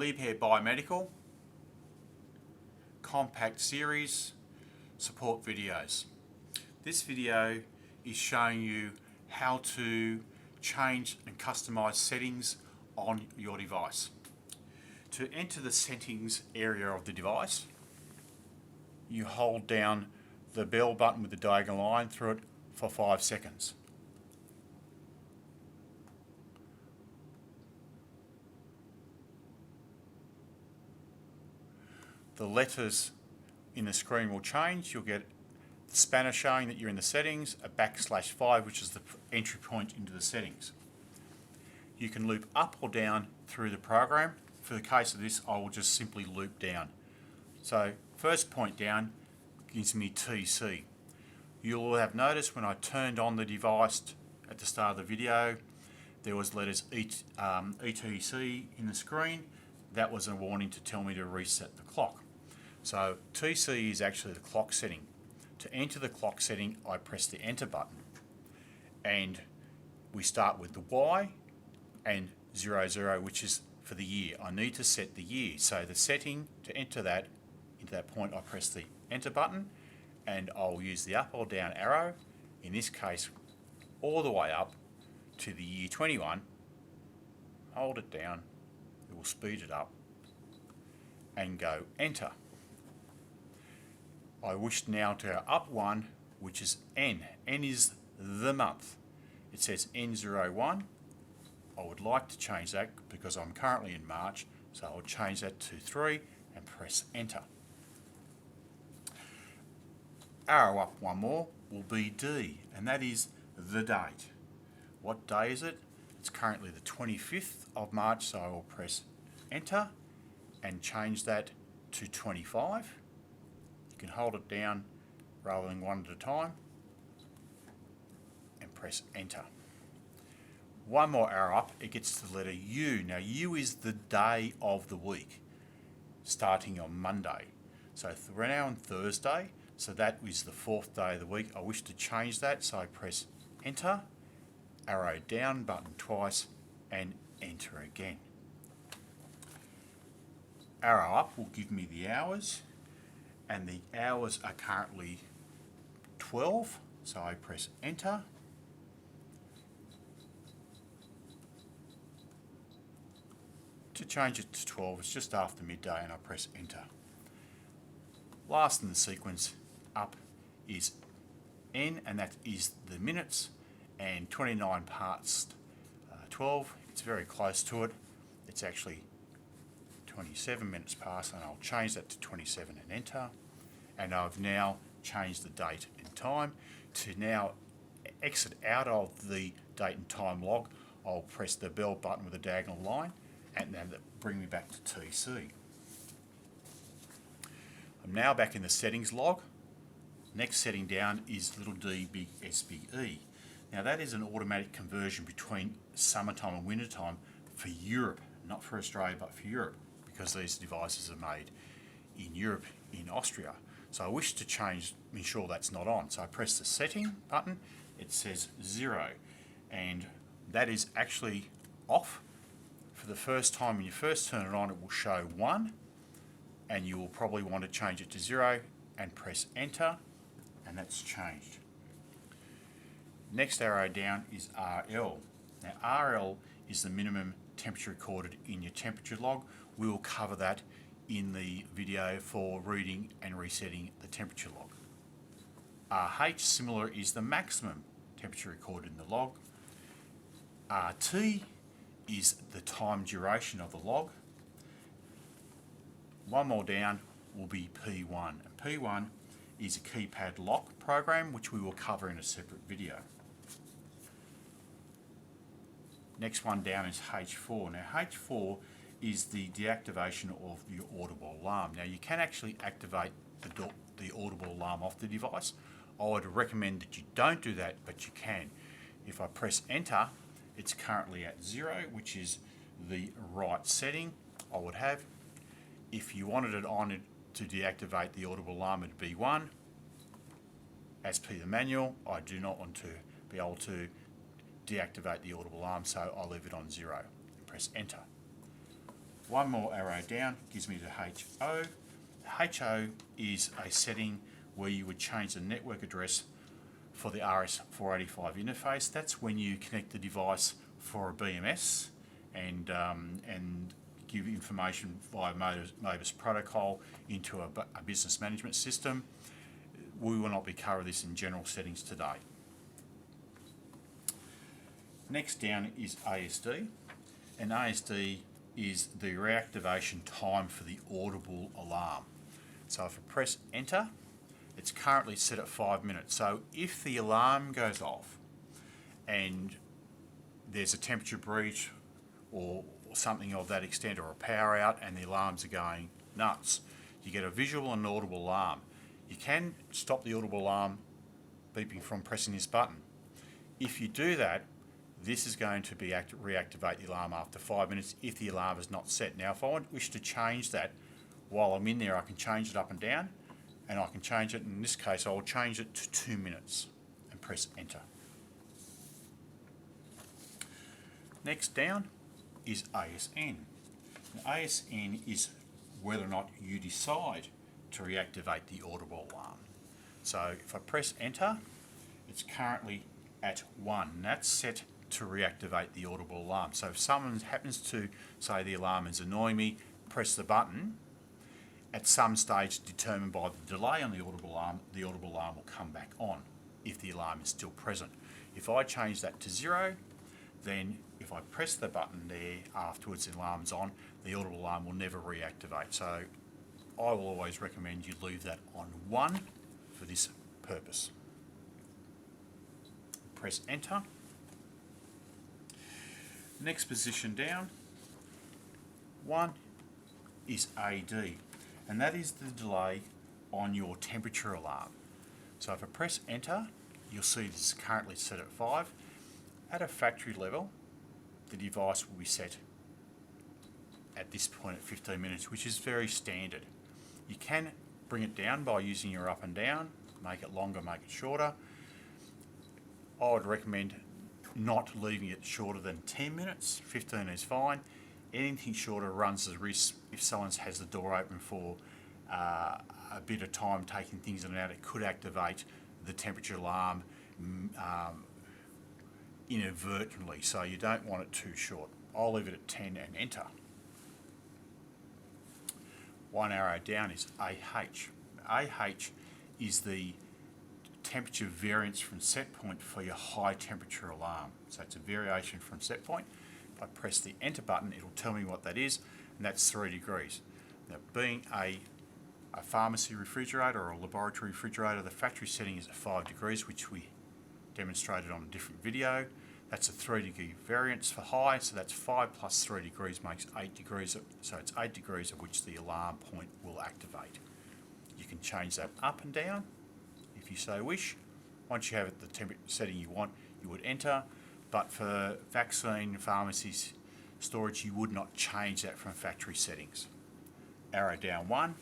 Liebherr Biomedical compact series support videos. This video is showing you how to change and customize settings on your device. To enter the settings area of the device, you hold down the bell button with the diagonal line through it for 5 seconds. The letters in the screen will change. You'll get the spanner showing that you're in the settings, a /5 which is the entry point into the settings. You can loop up or down through the program. For the case of this, I will just simply loop down. So first point down gives me TC. You'll have noticed when I turned on the device at the start of the video, there was letters ETC in the screen. That was a warning to tell me to reset the clock. So TC is actually the clock setting. To enter the clock setting, I press the enter button, and we start with the Y and 00, which is for the year. I need to set the year. So the setting to enter that, into that point, I press the enter button, and I'll use the up or down arrow, in this case all the way up to the year 21, hold it down, it will speed it up, and go enter. I wish now to go up one, which is N. N is the month. It says N01. I would like to change that because I'm currently in March, so I'll change that to 3 and press enter. Arrow up one more will be D, and that is the date. What day is it? It's currently the 25th of March, so I will press enter and change that to 25. You can hold it down rather than one at a time and press enter. One more arrow up, it gets to the letter U. Now U is the day of the week, starting on Monday. So we're now on Thursday, so that is the 4th day of the week. I wish to change that, so I press enter, arrow down button twice, and enter again. Arrow up will give me the hours, and the hours are currently 12, so I press enter. To change it to 12, it's just after midday, and I press enter. Last in the sequence up is N, and that is the minutes, and 29 past 12, it's very close to it. It's actually 27 minutes past, and I'll change that to 27 and enter. And I've now changed the date and time. To now exit out of the date and time log, I'll press the bell button with a diagonal line, and that will bring me back to TC. I'm now back in the settings log. Next setting down is little d big SBE. Now that is an automatic conversion between summertime and wintertime for Europe, not for Australia but for Europe, because these devices are made in Europe, in Austria. So I wish to change, ensure that's not on. So I press the setting button, it says 0, and that is actually off. For the first time, when you first turn it on, it will show 1, and you will probably want to change it to 0 and press enter, and that's changed. Next arrow down is RL. Now RL is the minimum temperature recorded in your temperature log. We will cover that in the video for reading and resetting the temperature log. RH, similar, is the maximum temperature recorded in the log. RT is the time duration of the log. One more down will be P1, and P1 is a keypad lock program, which we will cover in a separate video. Next one down is H4. Now H4 is the deactivation of your audible alarm. Now you can actually activate the audible alarm off the device. I would recommend that you don't do that, but you can. If I press enter, it's currently at 0, which is the right setting I would have. If you wanted it on to deactivate the audible alarm, it'd be 1. As per the manual, I do not want to be able to deactivate the audible alarm, so I'll leave it on 0 and press enter. One more arrow down gives me the HO. HO is a setting where you would change the network address for the RS485 interface. That's when you connect the device for a BMS and give information via Modbus protocol into a business management system. We will not be covering this in general settings today. Next down is ASD, and ASD is the reactivation time for the audible alarm. So if I press enter, it's currently set at 5 minutes. So if the alarm goes off and there's a temperature breach or something of that extent, or a power out and the alarms are going nuts, you get a visual and audible alarm. You can stop the audible alarm beeping from pressing this button. If you do that, this is going to be reactivate the alarm after 5 minutes if the alarm is not set. Now, if I wish to change that while I'm in there, I can change it up and down, and I can change it. In this case, I'll change it to 2 minutes and press enter. Next down is ASN. Now, ASN is whether or not you decide to reactivate the audible alarm. So if I press enter, it's currently at 1, and that's set to reactivate the audible alarm. So if someone happens to say the alarm is annoying me, press the button, at some stage determined by the delay on the audible alarm will come back on if the alarm is still present. If I change that to 0, then if I press the button there afterwards the alarm's on, the audible alarm will never reactivate. So I will always recommend you leave that on 1 for this purpose. Press enter. Next position down, 1 is AD, and that is the delay on your temperature alarm. So if I press enter, you'll see this is currently set at 5. At a factory level, the device will be set at this point at 15 minutes, which is very standard. You can bring it down by using your up and down, make it longer, make it shorter. I would recommend not leaving it shorter than 10 minutes. 15 is fine. Anything shorter runs the risk, if someone has the door open for a bit of time taking things in and out, it could activate the temperature alarm inadvertently, so you don't want it too short. I'll leave it at 10 and enter. 1 arrow down is AH. AH is the temperature variance from set point for your high temperature alarm. So it's a variation from set point. If I press the enter button, it'll tell me what that is, and that's 3 degrees. Now, being a pharmacy refrigerator or a laboratory refrigerator, the factory setting is at 5 degrees, which we demonstrated on a different video. That's a 3 degree variance for high, so that's 5 plus 3 degrees makes 8 degrees, so it's 8 degrees at which the alarm point will activate. You can change that up and down if you so wish. Once you have it the temperature setting you want, you would enter, but for vaccine, pharmacies, storage, you would not change that from factory settings. Arrow down 1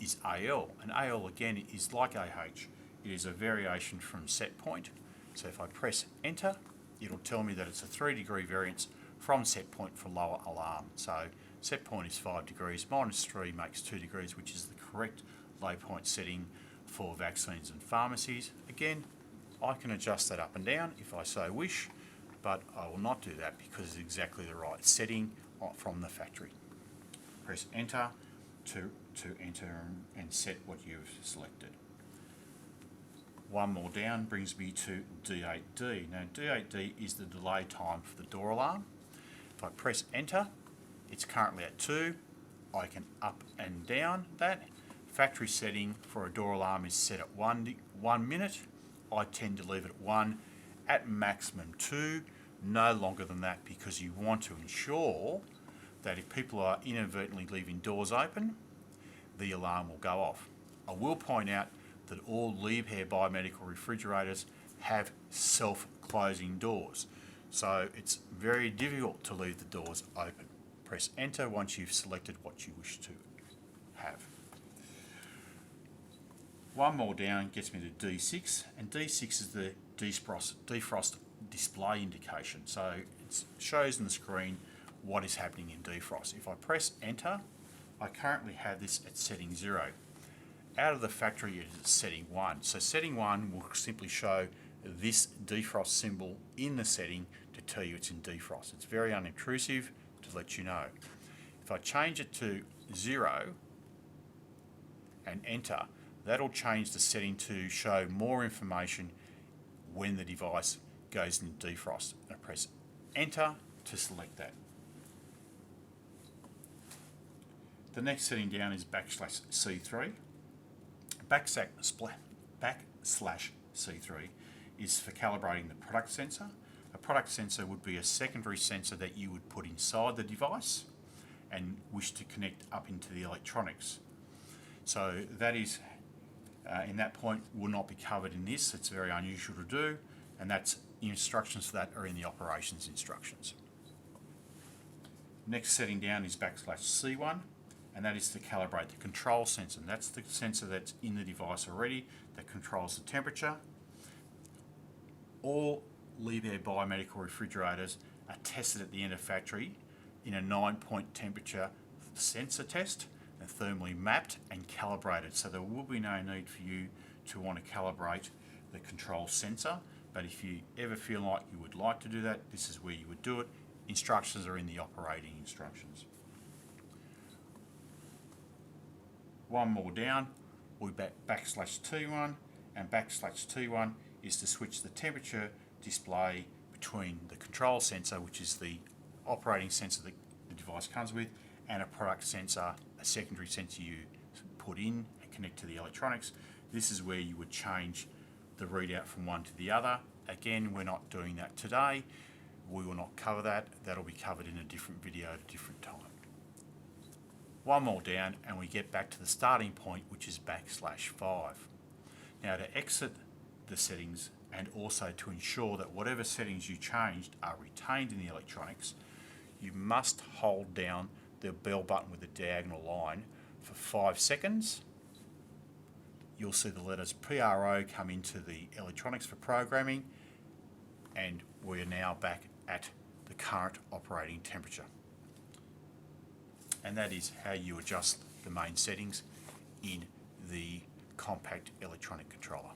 is AL, and AL again is like AH. It is a variation from set point. So if I press enter, it'll tell me that it's a 3 degree variance from set point for lower alarm. So set point is 5 degrees, minus 3 makes 2 degrees, which is the correct low point setting for vaccines and pharmacies. Again, I can adjust that up and down if I so wish, but I will not do that because it's exactly the right setting from the factory. Press enter to enter and set what you've selected. 1 more down brings me to D8D. Now D8D is the delay time for the door alarm. If I press enter, it's currently at 2. I can up and down that. Factory setting for a door alarm is set at 1 minute. I tend to leave it at 1, at maximum 2, no longer than that, because you want to ensure that if people are inadvertently leaving doors open, the alarm will go off. I will point out that all Liebherr biomedical refrigerators have self-closing doors, so it's very difficult to leave the doors open. Press enter once you've selected what you wish to have. 1 more down gets me to D6, and D6 is the defrost display indication. So it shows on the screen what is happening in defrost. If I press enter, I currently have this at setting 0. Out of the factory it is at setting 1. So setting 1 will simply show this defrost symbol in the setting to tell you it's in defrost. It's very unintrusive to let you know. If I change it to 0 and enter, that'll change the setting to show more information when the device goes in defrost. I press enter to select that. The next setting down is /C3. /C3 is for calibrating the product sensor. A product sensor would be a secondary sensor that you would put inside the device and wish to connect up into the electronics. So that is, in that point, will not be covered in this. It's very unusual to do, and that's instructions for that are in the operations instructions. Next setting down is /C1, and that is to calibrate the control sensor. And that's the sensor that's in the device already that controls the temperature. All Liebherr Biomedical refrigerators are tested at the end of factory in a 9-point temperature sensor test and thermally mapped and calibrated. So there will be no need for you to want to calibrate the control sensor, but if you ever feel like you would like to do that, this is where you would do it. Instructions are in the operating instructions. One more down, we'll be /T1, and /T1 is to switch the temperature display between the control sensor, which is the operating sensor that the device comes with, and a product sensor, a secondary sensor you put in and connect to the electronics. This is where you would change the readout from one to the other. Again, we're not doing that today. We will not cover that. That'll be covered in a different video at a different time. One more down and we get back to the starting point, which is /5. Now to exit the settings and also to ensure that whatever settings you changed are retained in the electronics, you must hold down the bell button with the diagonal line for 5 seconds. You'll see the letters PRO come into the electronics for programming, and we're now back at the current operating temperature. And that is how you adjust the main settings in the compact electronic controller.